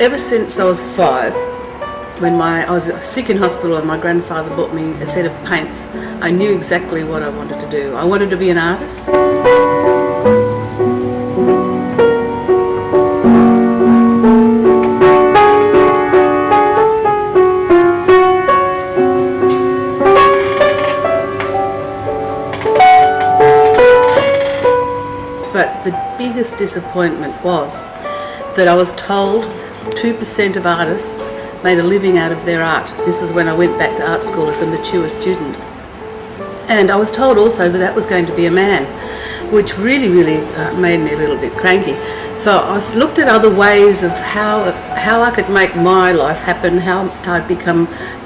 Ever since I was 5, when I was sick in hospital and my grandfather bought me a set of paints, I knew exactly what I wanted to do. I wanted to be an artist. But the biggest disappointment was that I was told 2% of artists made a living out of their art. This is when I went back to art school as a mature student. And I was told also that that was going to be a man, which really made me a little bit cranky. So I looked at other ways of how I could make my life happen, how I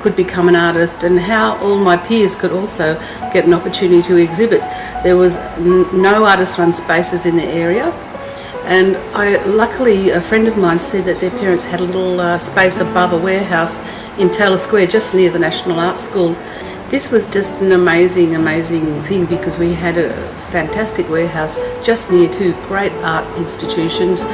could become an artist, and how all my peers could also get an opportunity to exhibit. There was no artist-run spaces in the area. And luckily, a friend of mine said that their parents had a little space above a warehouse in Taylor Square, just near the National Art School. This was just an amazing thing because we had a fantastic warehouse just near two great art institutions.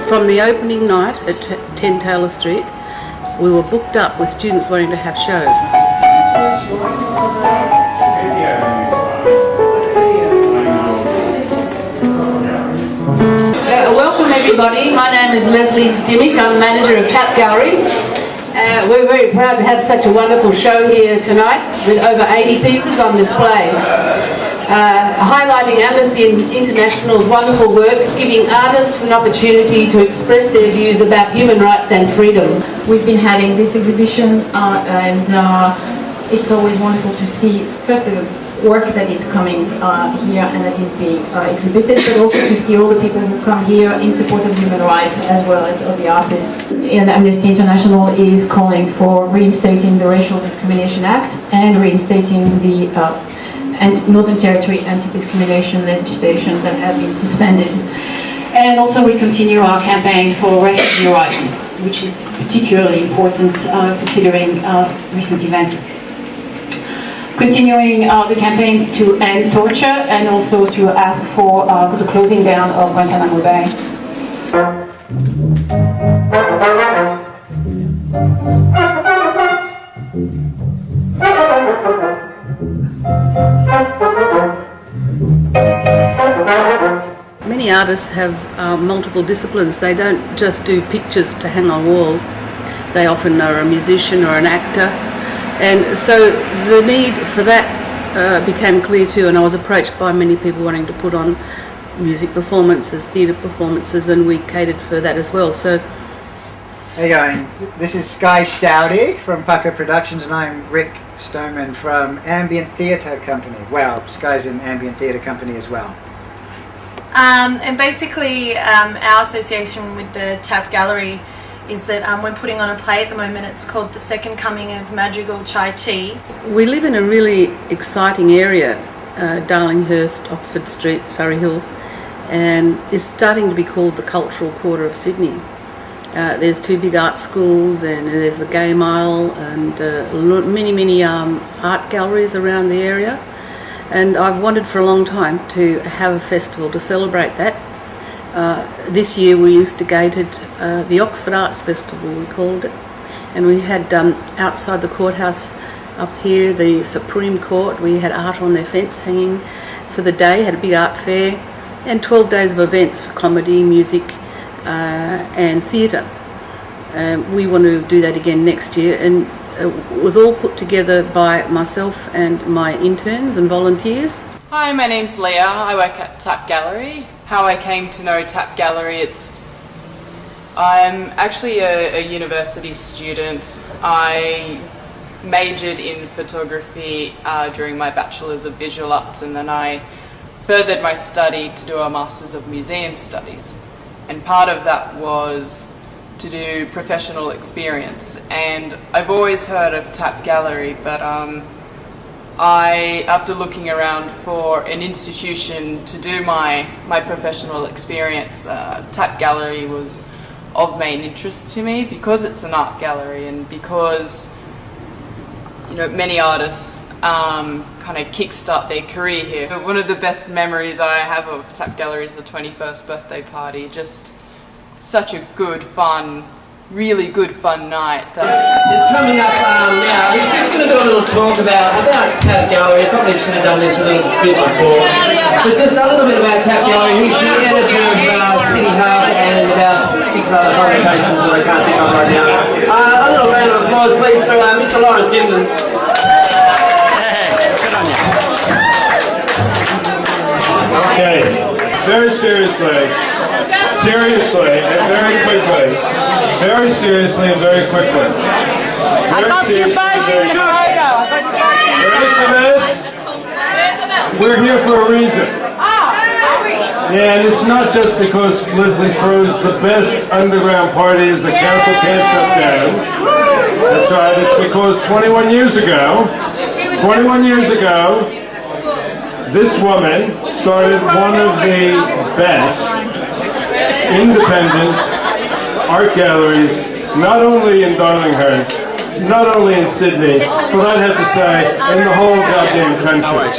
From the opening night at 10 Taylor Street, we were booked up with students wanting to have shows. Welcome everybody, my name is Leslie Dimmick, I'm manager of Tap Gallery. We're very proud to have such a wonderful show here tonight with over 80 pieces on display. Highlighting Amnesty International's wonderful work, giving artists an opportunity to express their views about human rights and freedom. We've been having this exhibition and it's always wonderful to see, first the work that is coming here and that is being exhibited, but also to see all the people who come here in support of human rights as well as of the artists. And Amnesty International is calling for reinstating the Racial Discrimination Act and reinstating the Northern Territory anti-discrimination legislation that have been suspended. And also we continue our campaign for refugee rights, which is particularly important considering recent events. Continuing the campaign to end torture and also to ask for the closing down of Guantanamo Bay. Many artists have multiple disciplines. They don't just do pictures to hang on walls. They often are a musician or an actor. And so the need for that became clear too, and I was approached by many people wanting to put on music performances, theatre performances, and we catered for that as well. So, how you going? This is Sky Stoudy from Pucker Productions, and I'm Rick Stoneman from Ambient Theatre Company. Well, Sky's an ambient theatre company as well. And basically our association with the Tap Gallery is that we're putting on a play at the moment. It's called The Second Coming of Madrigal Chai Tea. We live in a really exciting area, Darlinghurst, Oxford Street, Surrey Hills, and it's starting to be called the Cultural Quarter of Sydney. There's two big art schools, and there's the Game Isle, and many art galleries around the area. And I've wanted for a long time to have a festival to celebrate that. This year we instigated the Oxford Arts Festival, we called it, and we had outside the courthouse up here, the Supreme Court, we had art on their fence hanging for the day, had a big art fair, and 12 days of events for comedy, music and theatre. We want to do that again next year, and it was all put together by myself and my interns and volunteers. Hi, my name's Leah. I work at Tap Gallery. How I came to know Tap Gallery, I'm actually a university student. I majored in photography during my Bachelor's of Visual Arts, and then I furthered my study to do a Masters of Museum Studies. And part of that was to do professional experience. And I've always heard of Tap Gallery, but after looking around for an institution to do my professional experience, Tap Gallery was of main interest to me because it's an art gallery and because, you know, many artists kind of kickstart their career here. But one of the best memories I have of Tap Gallery is the 21st birthday party. Just such a good, fun, really good fun night. It's coming up now. He's just going to do a little talk about Tap Gallery. Probably should have done this a little bit before. But just a little bit about Tap Gallery. He's the editor of City Hub and about 6 other publications that I can't think of right now. A little round of applause, please, for Mr. Lawrence Gibson. Okay, very seriously and very quickly. Very seriously and very quickly. Ready for this? We're here for a reason. And it's not just because Leslie throws the best underground parties the council can't shut down. That's right, it's because 21 years ago, this woman started one of the best independent art galleries, not only in Darlinghurst, not only in Sydney, but I'd have to say in the whole goddamn country.